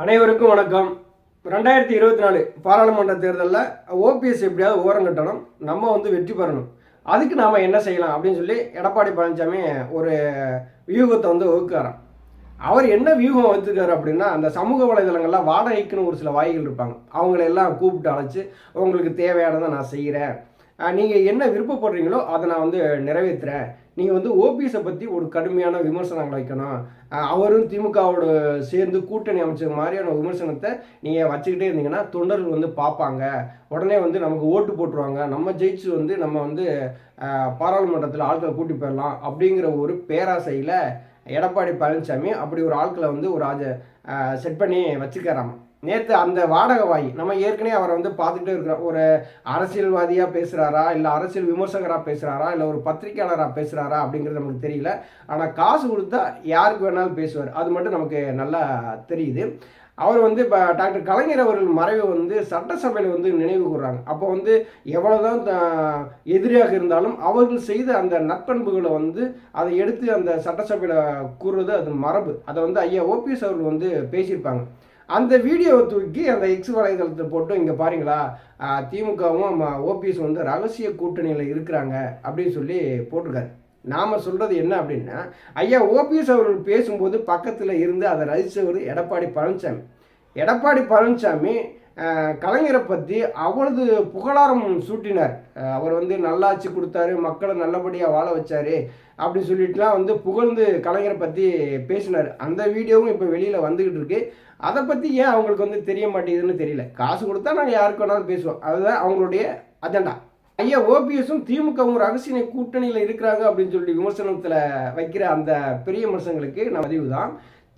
அனைவருக்கும் வணக்கம். 2024 பாராளுமன்ற தேர்தலில் ஓபிஎஸ் எப்படியாவது ஓரம் கட்டணும், நம்ம வெற்றி பெறணும். அதுக்கு நாம் என்ன செய்யலாம் அப்படின்னு சொல்லி எடப்பாடி பழனிசாமி ஒரு வியூகத்தை வகுக்கிறாராம். அவர் என்ன வியூகம் வச்சுருக்காரு அப்படின்னா, அந்த சமூக வலைதளங்களில் வாடகைக்குன்னு ஒரு சில வாய்கள் இருப்பாங்க, அவங்களெல்லாம் கூப்பிட்டு அழைச்சி உங்களுக்கு தேவையானதை நான் செய்கிறேன், நீங்கள் என்ன விருப்பப்படுறீங்களோ அதை நான் நிறைவேற்றுறேன், நீங்கள் ஓபிஎஸை பற்றி ஒரு கடுமையான விமர்சனங்கள் வைக்கணும், அவரும் திமுகவோட சேர்ந்து கூட்டணி அமைச்ச மாதிரியான விமர்சனத்தை நீங்கள் வச்சுக்கிட்டே இருந்தீங்கன்னா தொண்டர்கள் பார்ப்பாங்க, உடனே நமக்கு ஓட்டு போட்டுருவாங்க, நம்ம ஜெயிச்சு நம்ம பாராளுமன்றத்தில் ஆட்களை கூட்டி போயிடலாம் அப்படிங்கிற ஒரு பேராசையில் எடப்பாடி பழனிசாமி அப்படி ஒரு ஆட்களை ஒரு செட் பண்ணி வச்சுக்கிறாராம். நேற்று அந்த வாடகை வாய் நம்ம ஏற்கனவே அவரை பார்த்துக்கிட்டே இருக்கிறோம். ஒரு அரசியல்வாதியாக பேசுகிறாரா, இல்லை அரசியல் விமர்சகராக பேசுகிறாரா, இல்லை ஒரு பத்திரிகையாளராக பேசுகிறாரா அப்படிங்கிறது நமக்கு தெரியல. ஆனால் காசு கொடுத்தா யாருக்கு வேணாலும் பேசுவார், அது மட்டும் நமக்கு நல்லா தெரியுது. அவர் இப்போ டாக்டர் கலைஞர் அவர்கள் மறைவு சட்டசபையில் நினைவு கூறுறாங்க. அப்போ எவ்வளோதான் எதிரியாக இருந்தாலும் அவர்கள் செய்த அந்த நற்பண்புகளை அதை எடுத்து அந்த சட்டசபையில் கூறுறது அது மரபு. அதை ஐயா ஓபிஎஸ் அவர்கள் பேசியிருப்பாங்க. அந்த வீடியோவை தூக்கி அந்த எக்ஸ் வலைதளத்தை போட்டு இங்கே பாருங்களா, திமுகவும் ஓபிஎஸ் ரகசிய கூட்டணியில் இருக்கிறாங்க அப்படின்னு சொல்லி போட்டிருக்காரு. நாம் சொல்கிறது என்ன அப்படின்னா, ஐயா ஓபிஎஸ் அவர்கள் பேசும்போது பக்கத்தில் இருந்து அதை ரசித்தவர் எடப்பாடி பழனிசாமி. எடப்பாடி பழனிசாமி கலைஞரை பற்றி அவ்வளவு புகழாரம் சூட்டினார். அவர் நல்லாட்சி கொடுத்தாரு, மக்களை நல்லபடியாக வாழ வச்சாரு அப்படி சொல்லிட்டுலாம் புகழ்ந்து கலைஞரை பற்றி பேசினார். அந்த வீடியோவும் இப்போ வெளியில் வந்துக்கிட்டு இருக்கு. அதை பற்றி ஏன் அவங்களுக்கு தெரிய மாட்டேங்குதுன்னு தெரியல. காசு கொடுத்தா நாங்கள் யாருக்கு வேணாலும் பேசுவோம், அதுதான் அவங்களுடைய அஜெண்டா. ஐயா ஓபிஎஸும் திமுகவும் ரகசிய கூட்டணியில் இருக்கிறாங்க அப்படின்னு சொல்லி விமர்சனத்தில் வைக்கிற அந்த பெரிய விமர்சனங்களுக்கு நம்ம பதிவு தான்.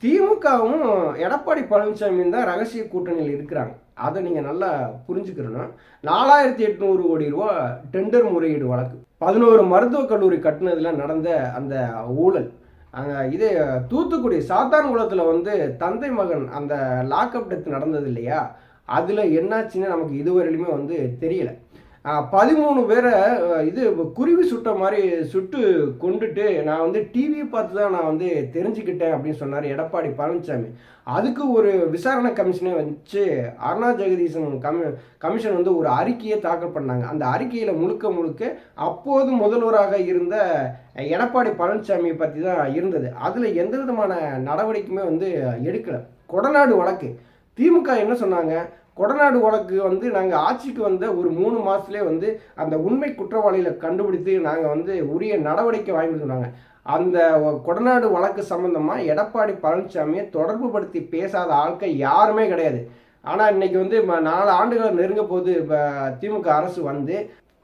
திமுகவும் எடப்பாடி பழனிசாமியும் தான் ரகசிய கூட்டணியில் இருக்கிறாங்க. அதை நீங்கள் நல்லா புரிஞ்சுக்கிறணும். 4800 கோடி ரூபா டெண்டர் முறையீடு வழக்கு, 11 மருத்துவக் கல்லூரி கட்டினதில் நடந்த அந்த ஊழல், இது தூத்துக்குடி சாத்தான்குளத்தில் தந்தை மகன் அந்த லாக்அப் டெத் நடந்தது இல்லையா, அதில் என்னாச்சுன்னு நமக்கு இதுவரையிலுமே தெரியல. 13 பேரை இது குருவி சுட்ட மாதிரி சுட்டு கொண்டுட்டு நான் டிவியை பார்த்து தான் நான் தெரிஞ்சுக்கிட்டேன் அப்படின்னு சொன்னார் எடப்பாடி பழனிசாமி. அதுக்கு ஒரு விசாரணை கமிஷனை வச்சு அருணா ஜெகதீசன் கமிஷன் ஒரு அறிக்கையை தாக்கல் பண்ணாங்க. அந்த அறிக்கையில் முழுக்க அப்போது முதல்வராக இருந்த எடப்பாடி பழனிசாமியை பற்றி தான் இருந்தது. அதில் எந்த விதமான நடவடிக்கையுமே எடுக்கலை. கொடநாடு வழக்கு திமுக என்ன சொன்னாங்க, கொடநாடு வழக்கு நாங்கள் ஆட்சிக்கு வந்த ஒரு 3 மாதத்துலேயே அந்த உண்மை குற்றவாளிகளை கண்டுபிடித்து நாங்கள் உரிய நடவடிக்கை வாங்கி சொன்னாங்க. அந்த கொடநாடு வழக்கு சம்பந்தமாக எடப்பாடி பழனிசாமியை தொடர்பு படுத்தி பேசாத ஆட்கள் யாருமே கிடையாது. ஆனால் இன்னைக்கு 4 ஆண்டுகள் நெருங்க போது திமுக அரசு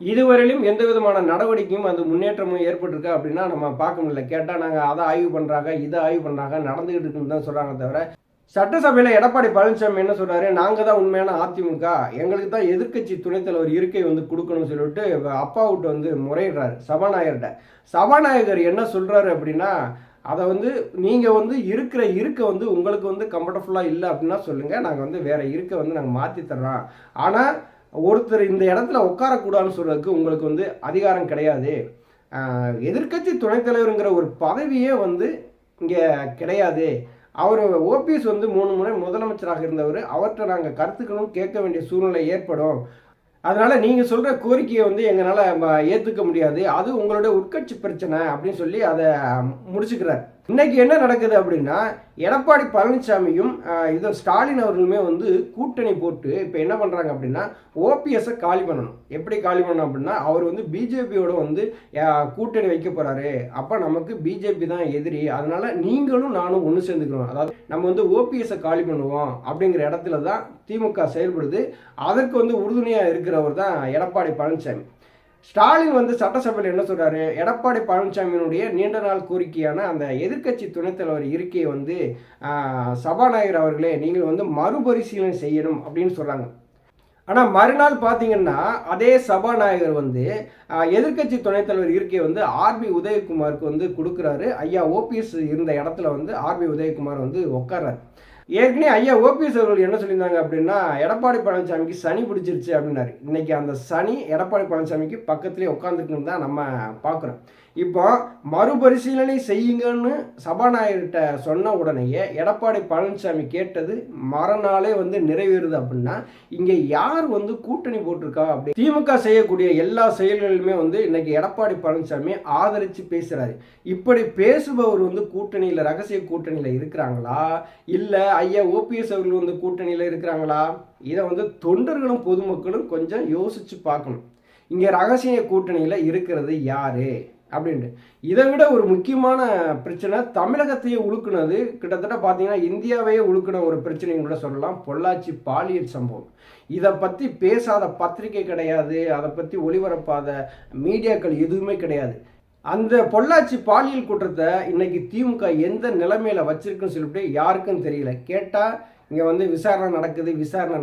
இதுவரையிலும் எந்த விதமான நடவடிக்கையும் அந்த முன்னேற்றமும் ஏற்பட்டிருக்கா அப்படின்னா நம்ம பார்க்க முடியல. கேட்டால் நாங்கள் அதை ஆய்வு பண்ணுறாங்க, இதை ஆய்வு பண்ணுறாங்க, நடந்துகிட்டு இருக்குன்னு தான் சொல்கிறாங்க. தவிர சட்டசபையில் எடப்பாடி பழனிசாமி என்ன சொல்கிறாரு, நாங்கள் தான் உண்மையான அதிமுக, எங்களுக்கு தான் எதிர்க்கட்சி துணைத்தலைவர் இருக்கை கொடுக்கணும்னு சொல்லிட்டு அப்பா விட்டு முறையிடுறாரு சபாநாயகர்கிட்ட. சபாநாயகர் என்ன சொல்கிறாரு அப்படின்னா, அதை நீங்கள் இருக்கிற இருக்கை உங்களுக்கு கம்ஃபர்டபுளாக இல்லை அப்படின்னா சொல்லுங்கள், நாங்கள் வேறு இருக்கை நாங்கள் மாற்றி தர்றோம், ஆனால் ஒருத்தர் இந்த இடத்துல உட்காரக்கூடாதுன்னு சொல்கிறதுக்கு உங்களுக்கு அதிகாரம் கிடையாது, எதிர்க்கட்சி துணைத்தலைவருங்கிற ஒரு பதவியே இங்கே கிடையாது, அவர் ஓபிஎஸ் 3 முறை முதலமைச்சராக இருந்தவர், அவர்கிட்ட நாங்கள் கருத்துக்களும் கேட்க வேண்டிய சூழ்நிலை ஏற்படும், அதனால் நீங்கள் சொல்கிற கோரிக்கையை எங்களால் ஏற்றுக்க முடியாது, அது உங்களுடைய உட்கட்சி பிரச்சனை அப்படின்னு சொல்லி அதை முடிச்சுக்கிறார். இன்னைக்கு என்ன நடக்குது அப்படின்னா, எடப்பாடி பழனிசாமியும் ஸ்டாலின் அவர்களுமே கூட்டணி போட்டு இப்போ என்ன பண்ணுறாங்க அப்படின்னா, ஓபிஎஸ்ஸை காலி பண்ணணும். எப்படி காலி பண்ணணும் அப்படின்னா, அவர் பிஜேபியோட கூட்டணி வைக்க போகிறாரு, அப்போ நமக்கு பிஜேபி தான் எதிரி, அதனால் நீங்களும் நானும் ஒன்று சேர்ந்துக்கிறோம், அதாவது நம்ம ஓபிஎஸ்ஸை காலி பண்ணுவோம் அப்படிங்கிற இடத்துல தான் திமுக செயல்படுது. அதற்கு உறுதுணையாக இருக்கிறவர் தான் எடப்பாடி பழனிசாமி. ஸ்டாலின் சட்டசபையில் என்ன சொல்கிறாரு, எடப்பாடி பழனிசாமியினுடைய நீண்ட நாள் கோரிக்கையான அந்த எதிர்க்கட்சி துணைத்தலைவர் இருக்கையை சபாநாயகர் அவர்களே நீங்கள் மறுபரிசீலனை செய்யணும் அப்படின்னு சொல்கிறாங்க. ஆனால் மறுநாள் பார்த்தீங்கன்னா அதே சபாநாயகர் எதிர்க்கட்சி துணைத்தலைவர் இருக்கையை ஆர்பி உதயகுமாருக்கு கொடுக்குறாரு. ஐயா ஓபிஎஸ் இருந்த இடத்துல ஆர்பி உதயகுமார் உட்கார்றாரு. ஏற்கனவே ஐயா ஓபிஎஸ் அவர்கள் என்ன சொல்லியிருந்தாங்க அப்படின்னா, எடப்பாடி பழனிசாமிக்கு சனி பிடிச்சிருச்சு அப்படின்னாரு. இன்னைக்கு அந்த சனி எடப்பாடி பழனிசாமிக்கு பக்கத்துலேயே உட்காந்துருக்குன்னு தான் நம்ம பார்க்குறோம். இப்போ மறுபரிசீலனை செய்யுங்கன்னு சபாநாயகர்கிட்ட சொன்ன உடனேயே எடப்பாடி பழனிசாமி கேட்டது மறுநாளே வந்து நிறைவேறுது அப்படின்னா இங்கே யார் வந்து கூட்டணி போட்டிருக்கா அப்படி திமுக செய்யக்கூடிய எல்லா செயல்களுமே வந்து இன்னைக்கு எடப்பாடி பழனிசாமி ஆதரித்து பேசுகிறாரு. இப்படி பேசுபவர் வந்து கூட்டணியில் ரகசிய கூட்டணியில் இருக்கிறாங்களா இல்லை ஐயா ஓபிஎஸ் அவர்கள் வந்து கூட்டணியில் இருக்கிறாங்களா? இதை வந்து தொண்டர்களும் பொதுமக்களும் கொஞ்சம் யோசிச்சு பார்க்கணும். இங்கே ரகசிய கூட்டணியில் இருக்கிறது யாரு அப்படின்ட்டு. இதை விட ஒரு முக்கியமான பிரச்சனை தமிழகத்தையே உழுக்குனது, கிட்டத்தட்ட பார்த்தீங்கன்னா இந்தியாவையே உழுக்குன ஒரு பிரச்சனைன்னு கூட சொல்லலாம், பொள்ளாச்சி பாலியல் சம்பவம். இதை பற்றி பேசாத பத்திரிகை கிடையாது, அதை பற்றி ஒளிபரப்பாத மீடியாக்கள் எதுவுமே கிடையாது. அந்த பொள்ளாச்சி பாலியல் குற்றத்தை இன்னைக்கு திமுக எந்த நிலைமையில வச்சிருக்குன்னு சொல்லிட்டு யாருக்கும் தெரியல. கேட்டால் இங்கே வந்து விசாரணை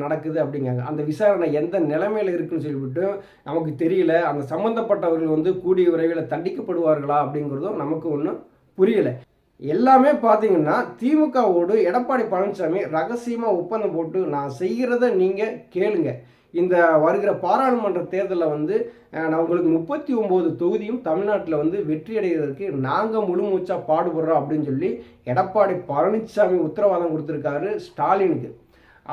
நடக்குது அப்படிங்காங்க. அந்த விசாரணை எந்த நிலைமையில் இருக்குன்னு சொல்லிவிட்டு நமக்கு தெரியல. அந்த சம்மந்தப்பட்டவர்கள் வந்து கூடிய விரைவில் தண்டிக்கப்படுவார்களா அப்படிங்கிறதும் நமக்கு ஒன்றும் புரியலை. எல்லாமே பார்த்தீங்கன்னா திமுகவோடு எடப்பாடி பழனிசாமி ரகசியமாக ஒப்பந்தம் போட்டு நான் செய்கிறத நீங்கள் கேளுங்க, இந்த வருகிற பாராளுமன்ற தேர்தலில் வந்து நான் உங்களுக்கு 39 தொகுதியும் தமிழ்நாட்டில் வந்து வெற்றி அடைவதற்கு நாங்கள் முழு மூச்சாக பாடுபடுறோம் அப்படின்னு சொல்லி எடப்பாடி பழனிசாமி உத்தரவாதம் கொடுத்துருக்காரு ஸ்டாலினுக்கு.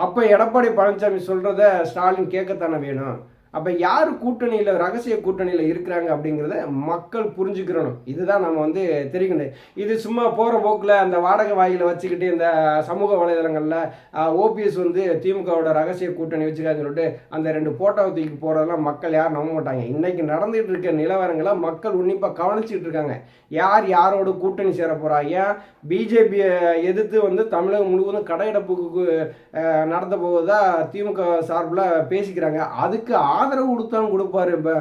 அப்போ எடப்பாடி பழனிசாமி சொல்கிறத ஸ்டாலின் கேட்கத்தானே வேணும். அப்போ யார் கூட்டணியில் ரகசிய கூட்டணியில் இருக்கிறாங்க அப்படிங்கிறத மக்கள் புரிஞ்சுக்கிறணும். இதுதான் நம்ம வந்து தெரிவிக்கணும். இது சும்மா போகிற போக்கில் அந்த வாடகை வாயில வச்சுக்கிட்டு இந்த சமூக வலைதளங்களில் ஓபிஎஸ் வந்து திமுகவோட ரகசிய கூட்டணி வச்சுக்கான்னு சொல்லிட்டு அந்த 2 போட்டோவை தூக்கி போகிறதெல்லாம் மக்கள் யாரும் நம்ப மாட்டாங்க. இன்றைக்கி நடந்துகிட்டு இருக்க நிலவரங்களை மக்கள் உன்னிப்பாக கவனிச்சுட்டு இருக்காங்க. யார் யாரோட கூட்டணி சேர போகிறா, ஏன் பிஜேபியை எதிர்த்து வந்து தமிழகம் முழுவதும் கடையடைப்புக்கு நடத்த போவதா திமுக சார்பில் பேசிக்கிறாங்க. அதுக்கு ஆதரவு கொடுத்தாலும் கொடுப்பாரு இப்போ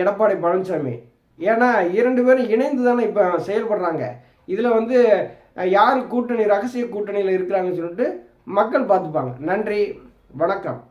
எடப்பாடி பழனிசாமி. ஏன்னா 2 பேரும் இணைந்து தானே இப்போ செயல்படுறாங்க. இதில் வந்து யார் கூட்டணி ரகசிய கூட்டணியில் இருக்கிறாங்கன்னு சொல்லிட்டு மக்கள் பார்த்துப்பாங்க. நன்றி, வணக்கம்.